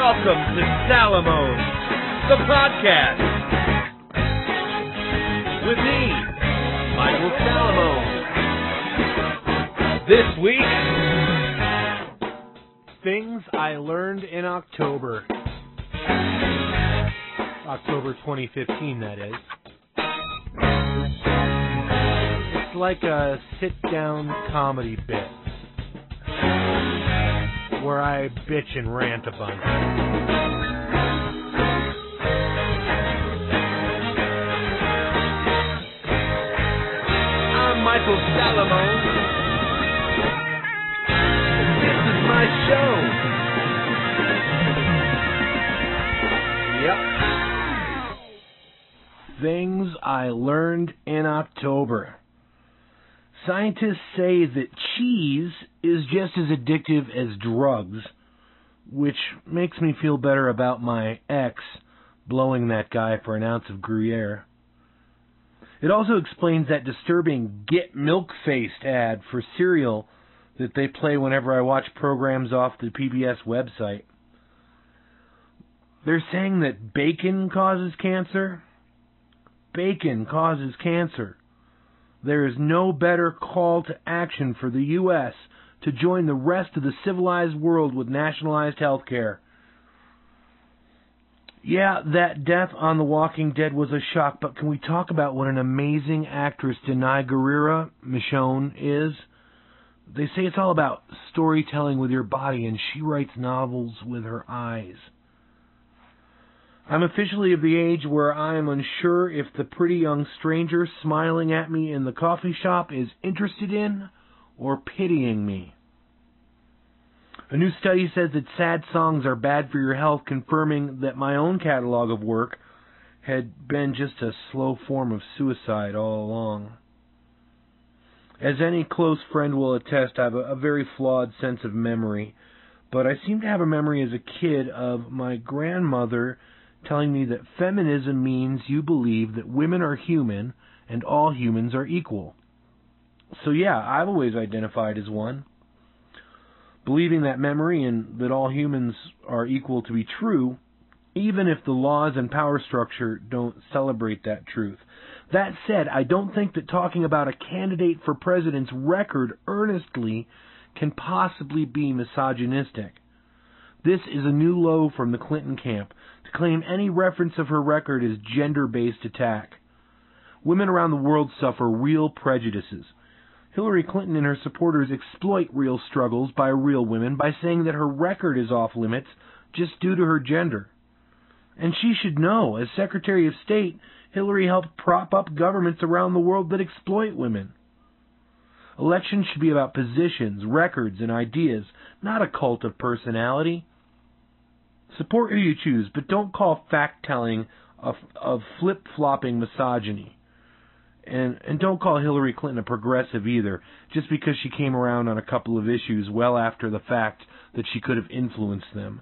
Welcome to Salamone, the podcast. With me, Michael Salamone. This week, things I learned in October. October 2015, that is. It's like a sit-down comedy bit where I bitch and rant a bunch. I'm Michael Salamone. This is my show. Yep. Things I learned in October. Scientists say that cheese is just as addictive as drugs, which makes me feel better about my ex blowing that guy for an ounce of Gruyere. It also explains that disturbing Get Milk-Faced ad for cereal that they play whenever I watch programs off the PBS website. They're saying that bacon causes cancer. Bacon causes cancer. There is no better call to action for the U.S. to join the rest of the civilized world with nationalized health care. Yeah, that death on The Walking Dead was a shock, but can we talk about what an amazing actress Denai Guerrera Michonne is? They say it's all about storytelling with your body, and she writes novels with her eyes. I'm officially of the age where I am unsure if the pretty young stranger smiling at me in the coffee shop is interested in or pitying me. A new study says that sad songs are bad for your health, confirming that my own catalog of work had been just a slow form of suicide all along. As any close friend will attest, I have a very flawed sense of memory, but I seem to have a memory as a kid of my grandmother telling me that feminism means you believe that women are human and all humans are equal. So yeah, I've always identified as one. Believing that memory and that all humans are equal to be true, even if the laws and power structure don't celebrate that truth. That said, I don't think that talking about a candidate for president's record earnestly can possibly be misogynistic. This is a new low from the Clinton camp, to claim any reference of her record is gender-based attack. Women around the world suffer real prejudices. Hillary Clinton and her supporters exploit real struggles by real women by saying that her record is off limits just due to her gender. And she should know, as Secretary of State, Hillary helped prop up governments around the world that exploit women. Elections should be about positions, records, and ideas, not a cult of personality. Support who you choose, but don't call fact-telling of flip-flopping misogyny. And don't call Hillary Clinton a progressive either, just because she came around on a couple of issues well after the fact that she could have influenced them.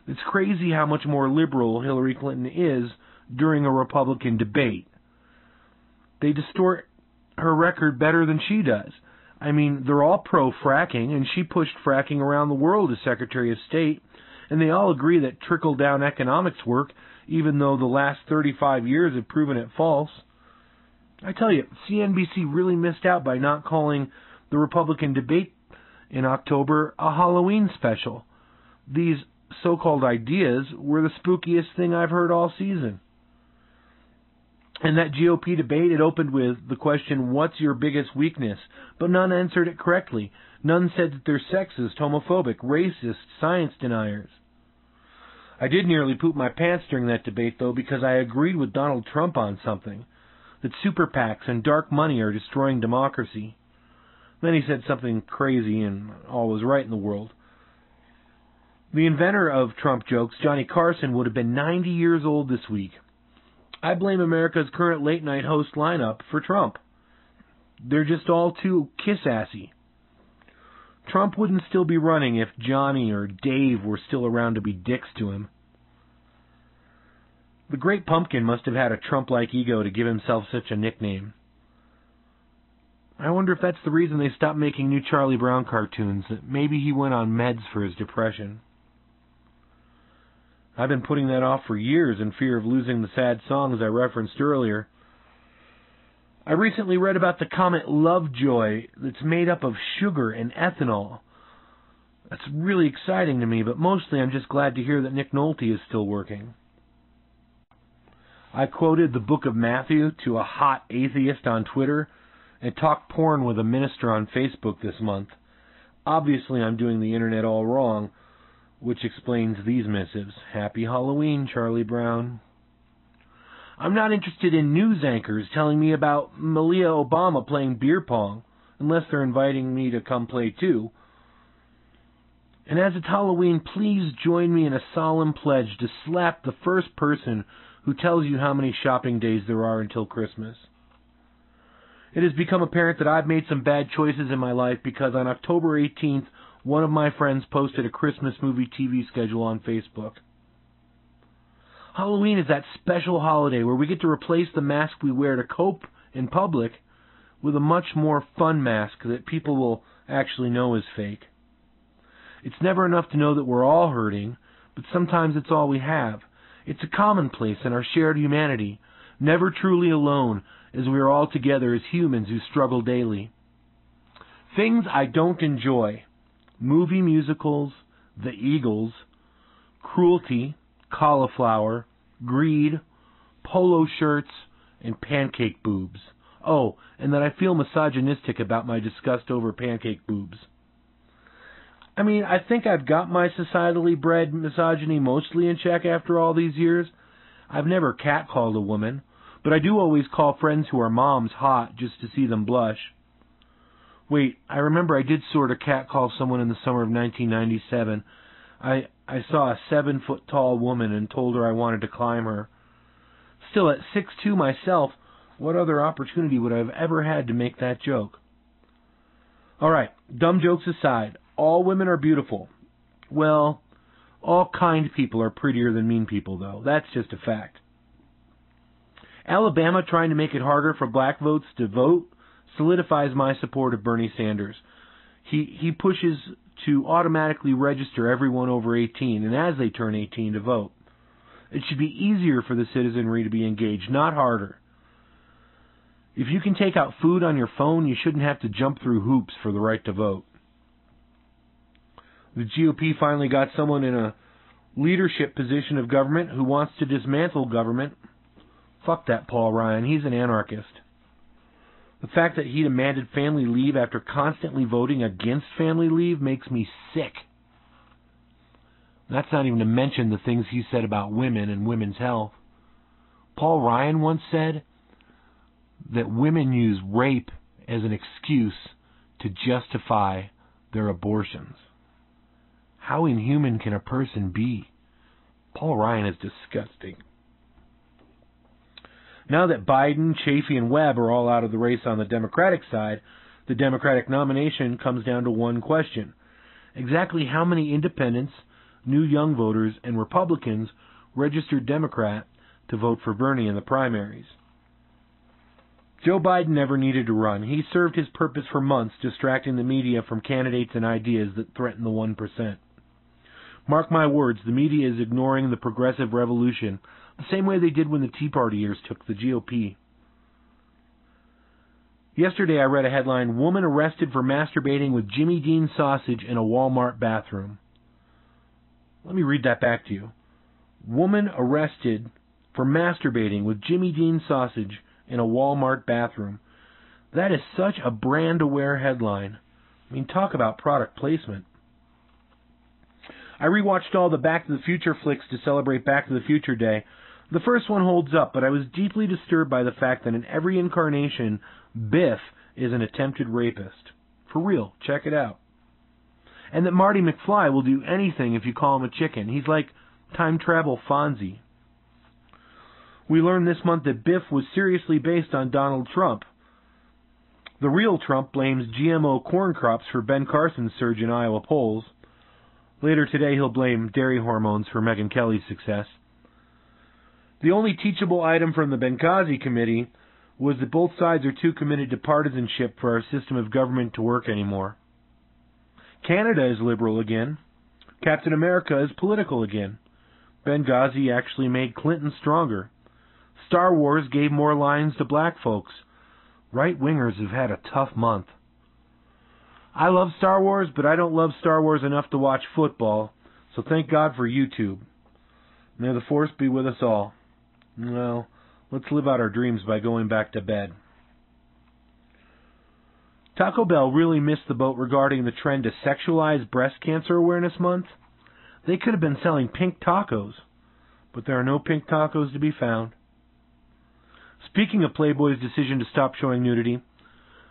It's crazy how much more liberal Hillary Clinton is during a Republican debate. They distort her record better than she does. I mean, they're all pro-fracking, and she pushed fracking around the world as Secretary of State, and they all agree that trickle-down economics work, even though the last 35 years have proven it false. I tell you, CNBC really missed out by not calling the Republican debate in October a Halloween special. These so-called ideas were the spookiest thing I've heard all season. In that GOP debate, it opened with the question, what's your biggest weakness? But none answered it correctly. None said that they're sexist, homophobic, racist, science deniers. I did nearly poop my pants during that debate, though, because I agreed with Donald Trump on something, that super PACs and dark money are destroying democracy. Then he said something crazy and all was right in the world. The inventor of Trump jokes, Johnny Carson, would have been 90 years old this week. I blame America's current late-night host lineup for Trump. They're just all too kiss-assy. Trump wouldn't still be running if Johnny or Dave were still around to be dicks to him. The Great Pumpkin must have had a Trump-like ego to give himself such a nickname. I wonder if that's the reason they stopped making new Charlie Brown cartoons, that maybe he went on meds for his depression. I've been putting that off for years in fear of losing the sad songs I referenced earlier. I recently read about the comet Lovejoy that's made up of sugar and ethanol. That's really exciting to me, but mostly I'm just glad to hear that Nick Nolte is still working. I quoted the book of Matthew to a hot atheist on Twitter and talked porn with a minister on Facebook this month. Obviously, I'm doing the internet all wrong, which explains these missives. Happy Halloween, Charlie Brown. I'm not interested in news anchors telling me about Malia Obama playing beer pong, unless they're inviting me to come play too. And as it's Halloween, please join me in a solemn pledge to slap the first person who tells you how many shopping days there are until Christmas. It has become apparent that I've made some bad choices in my life because on October 18th, one of my friends posted a Christmas movie TV schedule on Facebook. Halloween is that special holiday where we get to replace the mask we wear to cope in public with a much more fun mask that people will actually know is fake. It's never enough to know that we're all hurting, but sometimes it's all we have. It's a commonplace in our shared humanity, never truly alone, as we are all together as humans who struggle daily. Things I don't enjoy: movie musicals, the Eagles, cruelty, cauliflower, greed, polo shirts, and pancake boobs. Oh, and that I feel misogynistic about my disgust over pancake boobs. I mean, I think I've got my societally bred misogyny mostly in check after all these years. I've never catcalled a woman, but I do always call friends who are moms hot just to see them blush. Wait, I remember I did sort of catcall someone in the summer of 1997. I saw a 7-foot-tall woman and told her I wanted to climb her. Still, at 6'2" myself, what other opportunity would I have ever had to make that joke? All right, dumb jokes aside, all women are beautiful. Well, all kind people are prettier than mean people, though. That's just a fact. Alabama trying to make it harder for black votes to vote solidifies my support of Bernie Sanders. He pushes to automatically register everyone over 18, and as they turn 18 to vote. It should be easier for the citizenry to be engaged, not harder. If you can take out food on your phone, you shouldn't have to jump through hoops for the right to vote. The GOP finally got someone in a leadership position of government who wants to dismantle government. Fuck that Paul Ryan, he's an anarchist. The fact that he demanded family leave after constantly voting against family leave makes me sick. That's not even to mention the things he said about women and women's health. Paul Ryan once said that women use rape as an excuse to justify their abortions. How inhuman can a person be? Paul Ryan is disgusting. Now that Biden, Chafee, and Webb are all out of the race on the Democratic side, the Democratic nomination comes down to one question. Exactly how many independents, new young voters, and Republicans registered Democrat to vote for Bernie in the primaries? Joe Biden never needed to run. He served his purpose for months, distracting the media from candidates and ideas that threaten the 1%. Mark my words, the media is ignoring the progressive revolution the same way they did when the Tea Party years took the GOP. Yesterday I read a headline, "Woman arrested for masturbating with Jimmy Dean sausage in a Walmart bathroom." Let me read that back to you. Woman arrested for masturbating with Jimmy Dean sausage in a Walmart bathroom. That is such a brand-aware headline. I mean, talk about product placement. I rewatched all the Back to the Future flicks to celebrate Back to the Future Day. The first one holds up, but I was deeply disturbed by the fact that in every incarnation, Biff is an attempted rapist. For real, check it out. And that Marty McFly will do anything if you call him a chicken. He's like time travel Fonzie. We learned this month that Biff was seriously based on Donald Trump. The real Trump blames GMO corn crops for Ben Carson's surge in Iowa polls. Later today, he'll blame dairy hormones for Megyn Kelly's success. The only teachable item from the Benghazi Committee was that both sides are too committed to partisanship for our system of government to work anymore. Canada is liberal again. Captain America is political again. Benghazi actually made Clinton stronger. Star Wars gave more lines to black folks. Right-wingers have had a tough month. I love Star Wars, but I don't love Star Wars enough to watch football, so thank God for YouTube. May the Force be with us all. Well, let's live out our dreams by going back to bed. Taco Bell really missed the boat regarding the trend to sexualize Breast Cancer Awareness Month. They could have been selling pink tacos, but there are no pink tacos to be found. Speaking of Playboy's decision to stop showing nudity,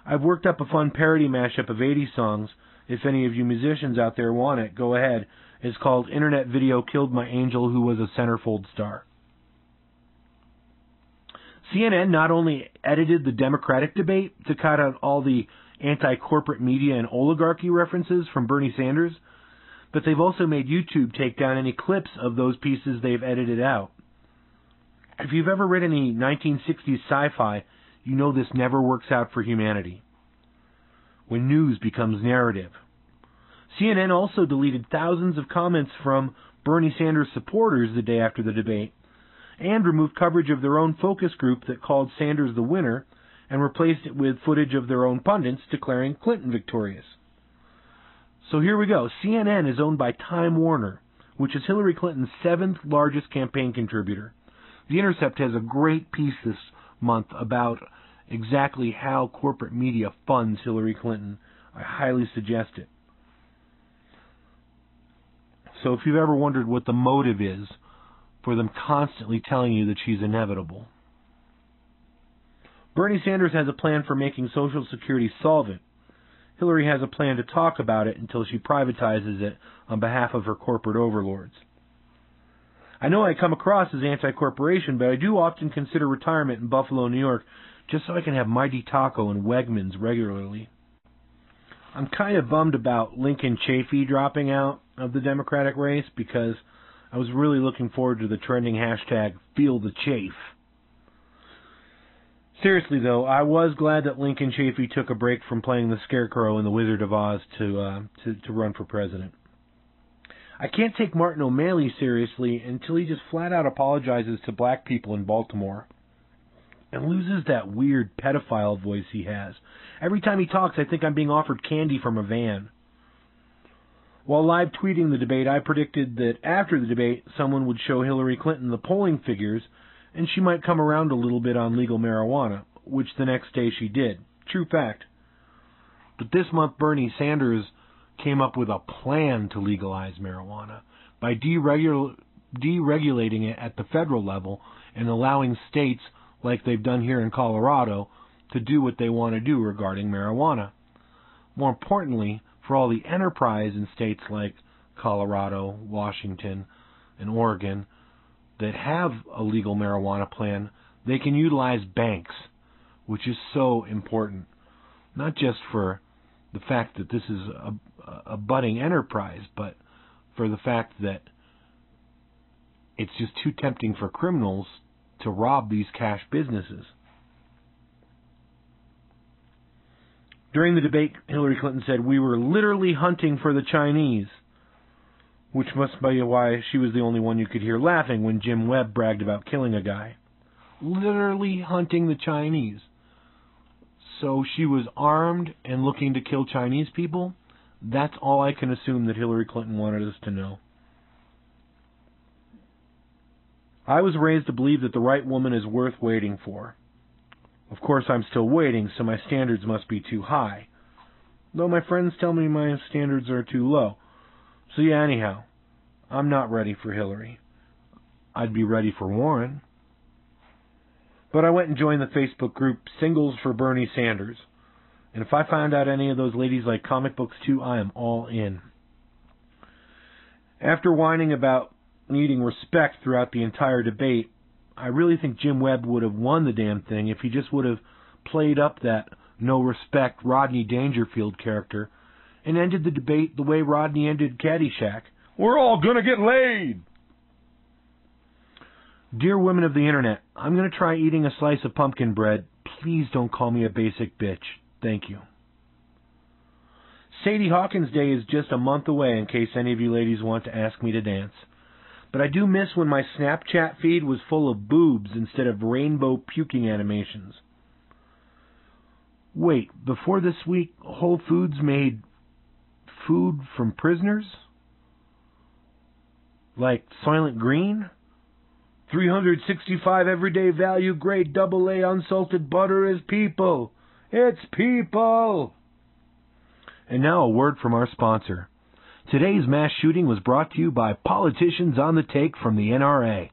I've worked up a fun parody mashup of 80s songs. If any of you musicians out there want it, go ahead. It's called Internet Video Killed My Angel Who Was a Centerfold Star. CNN not only edited the Democratic debate to cut out all the anti-corporate media and oligarchy references from Bernie Sanders, but they've also made YouTube take down any clips of those pieces they've edited out. If you've ever read any 1960s sci-fi, you know this never works out for humanity. When news becomes narrative. CNN also deleted thousands of comments from Bernie Sanders supporters the day after the debate, and removed coverage of their own focus group that called Sanders the winner, and replaced it with footage of their own pundits declaring Clinton victorious. So here we go. CNN is owned by Time Warner, which is Hillary Clinton's 7th largest campaign contributor. The Intercept has a great piece this month about exactly how corporate media funds Hillary Clinton. I highly suggest it. So if you've ever wondered what the motive is for them constantly telling you that she's inevitable. Bernie Sanders has a plan for making Social Security solvent. Hillary has a plan to talk about it until she privatizes it on behalf of her corporate overlords. I know I come across as anti-corporation, but I do often consider retirement in Buffalo, New York, just so I can have Mighty Taco and Wegmans regularly. I'm kind of bummed about Lincoln Chafee dropping out of the Democratic race because I was really looking forward to the trending hashtag #FeelTheChafe. Seriously, though, I was glad that Lincoln Chafee took a break from playing the Scarecrow in The Wizard of Oz to run for president. I can't take Martin O'Malley seriously until he just flat out apologizes to black people in Baltimore and loses that weird pedophile voice he has. Every time he talks, I think I'm being offered candy from a van. While live tweeting the debate, I predicted that after the debate, someone would show Hillary Clinton the polling figures, and she might come around a little bit on legal marijuana, which the next day she did. True fact. But this month, Bernie Sanders came up with a plan to legalize marijuana by deregulating it at the federal level and allowing states, like they've done here in Colorado, to do what they want to do regarding marijuana. More importantly, for all the enterprise in states like Colorado, Washington, and Oregon that have a legal marijuana plan, they can utilize banks, which is so important, not just for the fact that this is a budding enterprise, but for the fact that it's just too tempting for criminals to rob these cash businesses. During the debate, Hillary Clinton said, "We were literally hunting for the Chinese," which must be why she was the only one you could hear laughing when Jim Webb bragged about killing a guy. Literally hunting the Chinese. So she was armed and looking to kill Chinese people? That's all I can assume that Hillary Clinton wanted us to know. I was raised to believe that the right woman is worth waiting for. Of course, I'm still waiting, so my standards must be too high. Though my friends tell me my standards are too low. So yeah, anyhow, I'm not ready for Hillary. I'd be ready for Warren. But I went and joined the Facebook group Singles for Bernie Sanders. And if I find out any of those ladies like comic books too, I am all in. After whining about needing respect throughout the entire debate, I really think Jim Webb would have won the damn thing if he just would have played up that no respect Rodney Dangerfield character and ended the debate the way Rodney ended Caddyshack. We're all gonna get laid! Dear women of the internet, I'm going to try eating a slice of pumpkin bread. Please don't call me a basic bitch. Thank you. Sadie Hawkins Day is just a month away in case any of you ladies want to ask me to dance. But I do miss when my Snapchat feed was full of boobs instead of rainbow puking animations. Wait, before this week, Whole Foods made food from prisoners? Like Soylent Green? 365 everyday value grade AA unsalted butter is people. It's people! And now a word from our sponsor. Today's mass shooting was brought to you by Politicians on the Take from the NRA.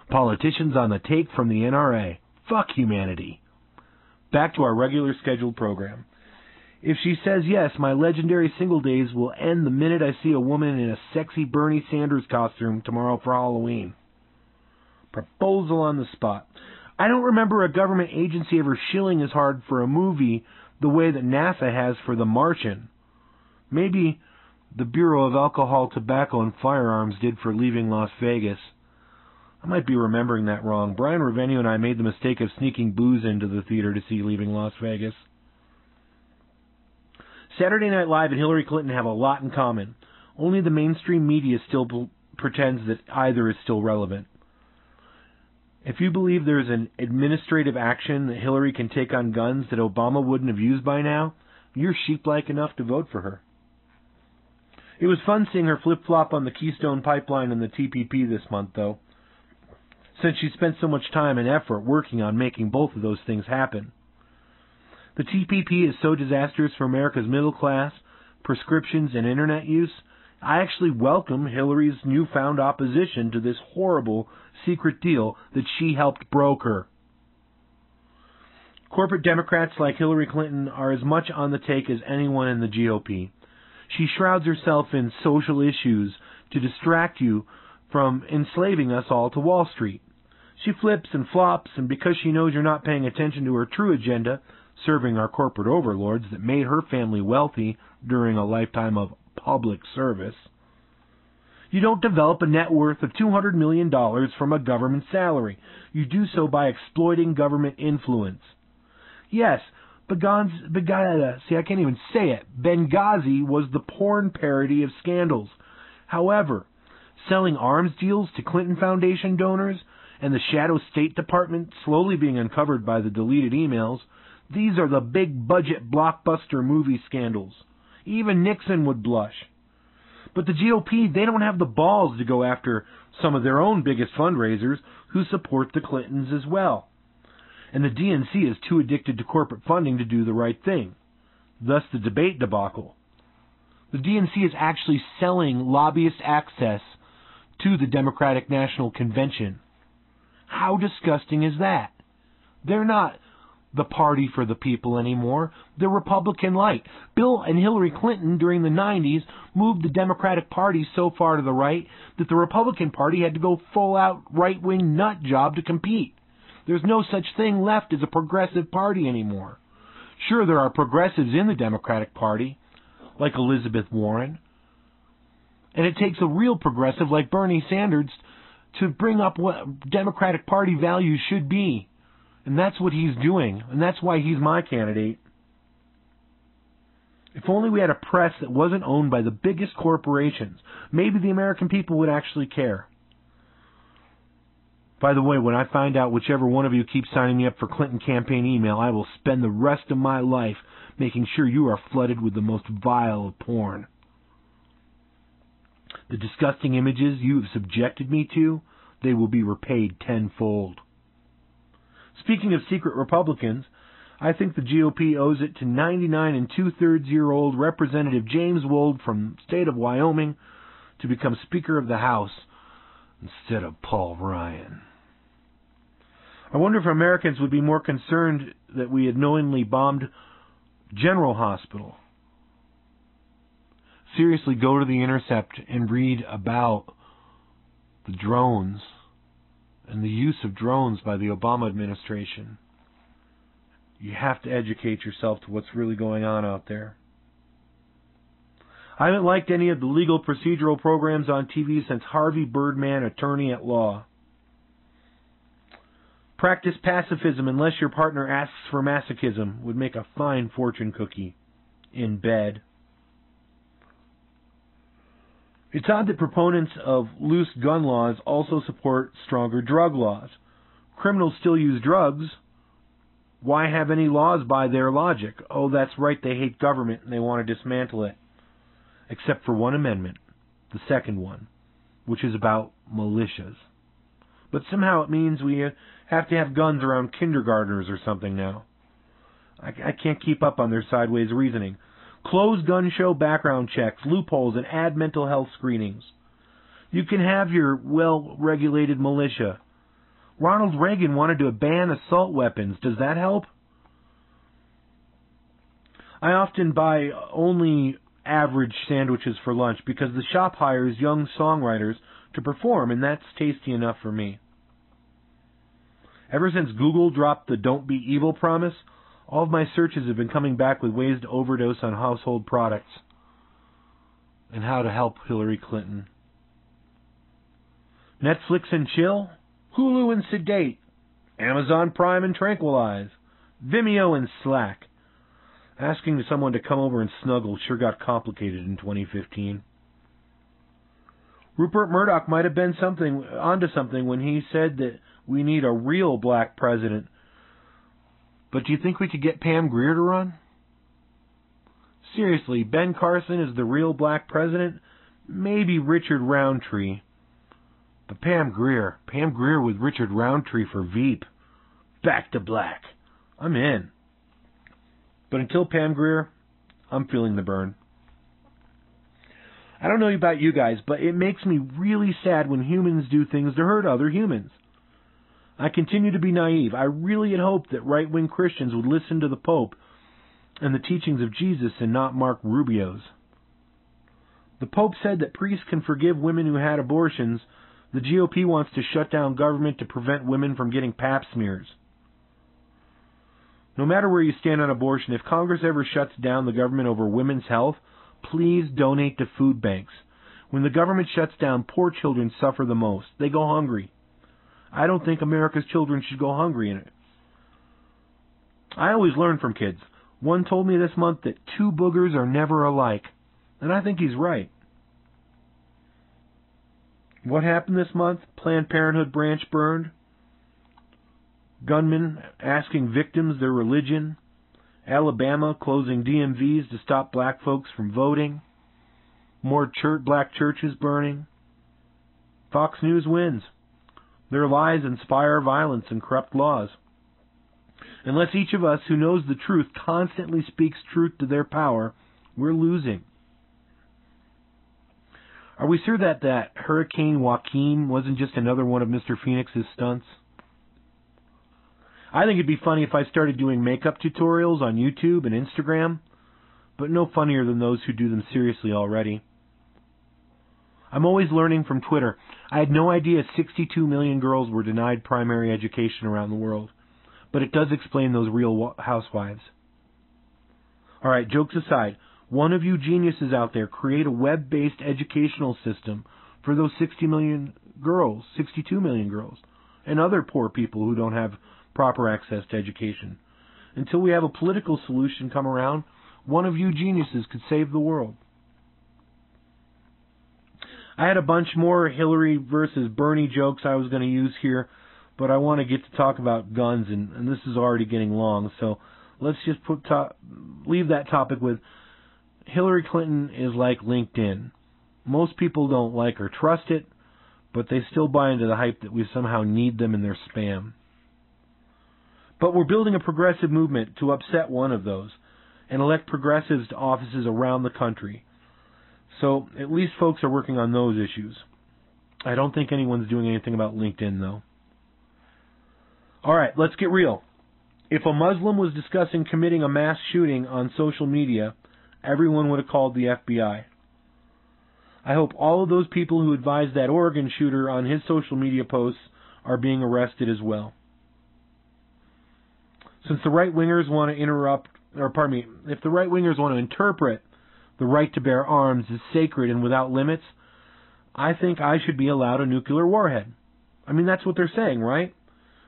Politicians on the Take from the NRA. Fuck humanity. Back to our regular scheduled program. If she says yes, my legendary single days will end the minute I see a woman in a sexy Bernie Sanders costume tomorrow for Halloween. Proposal on the spot. I don't remember a government agency ever shilling as hard for a movie the way that NASA has for The Martian. Maybe the Bureau of Alcohol, Tobacco, and Firearms did for Leaving Las Vegas. I might be remembering that wrong. Brian Revenue and I made the mistake of sneaking booze into the theater to see Leaving Las Vegas. Saturday Night Live and Hillary Clinton have a lot in common. Only the mainstream media still pretends that either is still relevant. If you believe there's an administrative action that Hillary can take on guns that Obama wouldn't have used by now, you're sheep-like enough to vote for her. It was fun seeing her flip-flop on the Keystone Pipeline and the TPP this month, though, since she spent so much time and effort working on making both of those things happen. The TPP is so disastrous for America's middle class, prescriptions, and internet use, I actually welcome Hillary's newfound opposition to this horrible secret deal that she helped broker. Corporate Democrats like Hillary Clinton are as much on the take as anyone in the GOP. She shrouds herself in social issues to distract you from enslaving us all to Wall Street. She flips and flops, and because she knows you're not paying attention to her true agenda, serving our corporate overlords that made her family wealthy during a lifetime of public service, you don't develop a net worth of $200 million from a government salary. You do so by exploiting government influence. Yes, Benghazi was the porn parody of scandals. However, selling arms deals to Clinton Foundation donors and the shadow State Department slowly being uncovered by the deleted emails, these are the big budget blockbuster movie scandals. Even Nixon would blush. But the GOP, they don't have the balls to go after some of their own biggest fundraisers who support the Clintons as well. And the DNC is too addicted to corporate funding to do the right thing. Thus the debate debacle. The DNC is actually selling lobbyist access to the Democratic National Convention. How disgusting is that? They're not the party for the people anymore. They're Republican light. Bill and Hillary Clinton during the 90s moved the Democratic Party so far to the right that the Republican Party had to go full-out right-wing nut job to compete. There's no such thing left as a progressive party anymore. Sure, there are progressives in the Democratic Party, like Elizabeth Warren, and it takes a real progressive like Bernie Sanders to bring up what Democratic Party values should be. And that's what he's doing, and that's why he's my candidate. If only we had a press that wasn't owned by the biggest corporations, maybe the American people would actually care. By the way, when I find out whichever one of you keeps signing me up for Clinton campaign email, I will spend the rest of my life making sure you are flooded with the most vile of porn. The disgusting images you have subjected me to, they will be repaid tenfold. Speaking of secret Republicans, I think the GOP owes it to 99 2/3-year-old Representative James Wold from the state of Wyoming to become Speaker of the House instead of Paul Ryan. I wonder if Americans would be more concerned that we had knowingly bombed General Hospital. Seriously, go to The Intercept and read about the drones and the use of drones by the Obama administration. You have to educate yourself to what's really going on out there. I haven't liked any of the legal procedural programs on TV since Harvey Birdman, Attorney at Law. Practice pacifism unless your partner asks for masochism would make a fine fortune cookie in bed. It's odd that proponents of loose gun laws also support stronger drug laws. Criminals still use drugs. Why have any laws by their logic? Oh, that's right, they hate government and they want to dismantle it. Except for one amendment, the second one, which is about militias. But somehow it means we have to have guns around kindergartners or something now. I can't keep up on their sideways reasoning. Close gun show background checks, loopholes, and add mental health screenings. You can have your well-regulated militia. Ronald Reagan wanted to ban assault weapons. Does that help? I often buy only average sandwiches for lunch because the shop hires young songwriters to perform, and that's tasty enough for me. Ever since Google dropped the "Don't Be Evil" promise, all of my searches have been coming back with ways to overdose on household products and how to help Hillary Clinton. Netflix and chill, Hulu and sedate, Amazon Prime and tranquilize, Vimeo and slack. Asking someone to come over and snuggle sure got complicated in 2015. Rupert Murdoch might have been onto something when he said that we need a real black president. But do you think we could get Pam Grier to run? Seriously, Ben Carson is the real black president? Maybe Richard Roundtree. But Pam Grier with Richard Roundtree for Veep. Back to black. I'm in. But until Pam Grier, I'm feeling the burn. I don't know about you guys, but it makes me really sad when humans do things to hurt other humans. I continue to be naive. I really had hoped that right-wing Christians would listen to the Pope and the teachings of Jesus and not Mark Rubio's. The Pope said that priests can forgive women who had abortions. The GOP wants to shut down government to prevent women from getting pap smears. No matter where you stand on abortion, if Congress ever shuts down the government over women's health, please donate to food banks. When the government shuts down, poor children suffer the most. They go hungry. I don't think America's children should go hungry in it. I always learn from kids. One told me this month that two boogers are never alike. And I think he's right. What happened this month? Planned Parenthood branch burned. Gunmen asking victims their religion. Alabama closing DMVs to stop black folks from voting. More black churches burning. Fox News wins. Their lies inspire violence and corrupt laws. Unless each of us who knows the truth constantly speaks truth to their power, we're losing. Are we sure that Hurricane Joaquin wasn't just another one of Mr. Phoenix's stunts? I think it'd be funny if I started doing makeup tutorials on YouTube and Instagram, but no funnier than those who do them seriously already. I'm always learning from Twitter. I had no idea 62 million girls were denied primary education around the world, but it does explain those Real Housewives. All right, jokes aside, one of you geniuses out there create a web-based educational system for those 62 million girls, and other poor people who don't have proper access to education. Until we have a political solution come around, one of you geniuses could save the world. I had a bunch more Hillary versus Bernie jokes I was going to use here, but I want to get to talk about guns, and this is already getting long, so let's just leave that topic with Hillary Clinton is like LinkedIn. Most people don't like or trust it, but they still buy into the hype that we somehow need them in their spam. But we're building a progressive movement to upset one of those and elect progressives to offices around the country. So at least folks are working on those issues. I don't think anyone's doing anything about LinkedIn, though. All right, let's get real. If a Muslim was discussing committing a mass shooting on social media, everyone would have called the FBI. I hope all of those people who advised that Oregon shooter on his social media posts are being arrested as well. Since the right-wingers want to if the right-wingers want to interpret the right to bear arms as sacred and without limits, I think I should be allowed a nuclear warhead. I mean, that's what they're saying, right?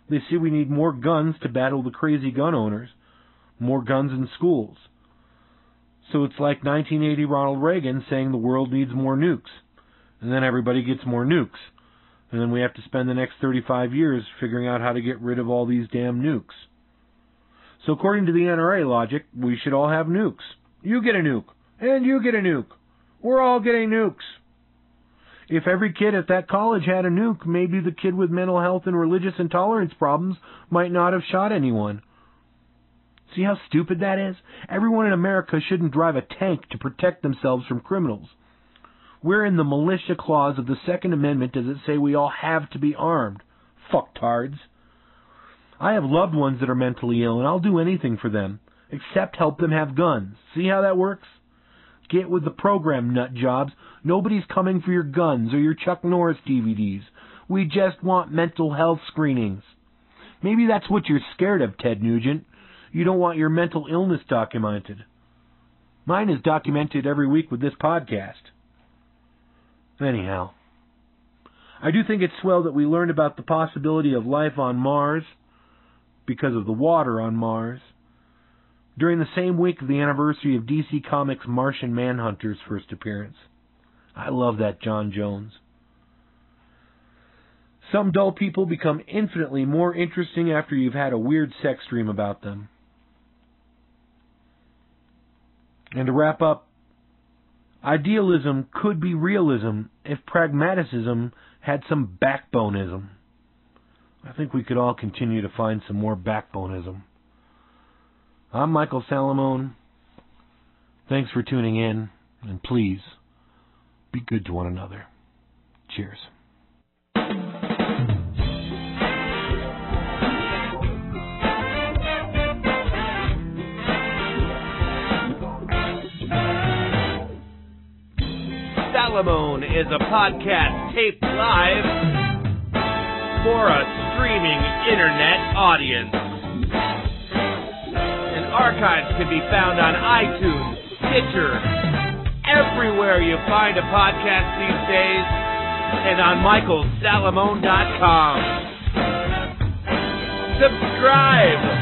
They say we need more guns to battle the crazy gun owners, more guns in schools. So it's like 1980 Ronald Reagan saying the world needs more nukes. And then everybody gets more nukes. And then we have to spend the next 35 years figuring out how to get rid of all these damn nukes. So according to the NRA logic, we should all have nukes. You get a nuke, and you get a nuke. We're all getting nukes. If every kid at that college had a nuke, maybe the kid with mental health and religious intolerance problems might not have shot anyone. See how stupid that is? Everyone in America shouldn't drive a tank to protect themselves from criminals. Where in the militia clause of the Second Amendment does it say we all have to be armed? Fucktards. I have loved ones that are mentally ill, and I'll do anything for them, except help them have guns. See how that works? Get with the program, nut jobs. Nobody's coming for your guns or your Chuck Norris DVDs. We just want mental health screenings. Maybe that's what you're scared of, Ted Nugent. You don't want your mental illness documented. Mine is documented every week with this podcast. Anyhow, I do think it's swell that we learned about the possibility of life on Mars because of the water on Mars during the same week of the anniversary of DC Comics' Martian Manhunter's first appearance. I love that John Jones. Some dull people become infinitely more interesting after you've had a weird sex dream about them. And to wrap up, idealism could be realism if pragmaticism had some backboneism. I think we could all continue to find some more backboneism. I'm Michael Salamone. Thanks for tuning in, and please, be good to one another. Cheers. Salamone is a podcast taped live for a streaming internet audience. And archives can be found on iTunes, Stitcher, everywhere you find a podcast these days, and on michaelsalamone.com. Subscribe!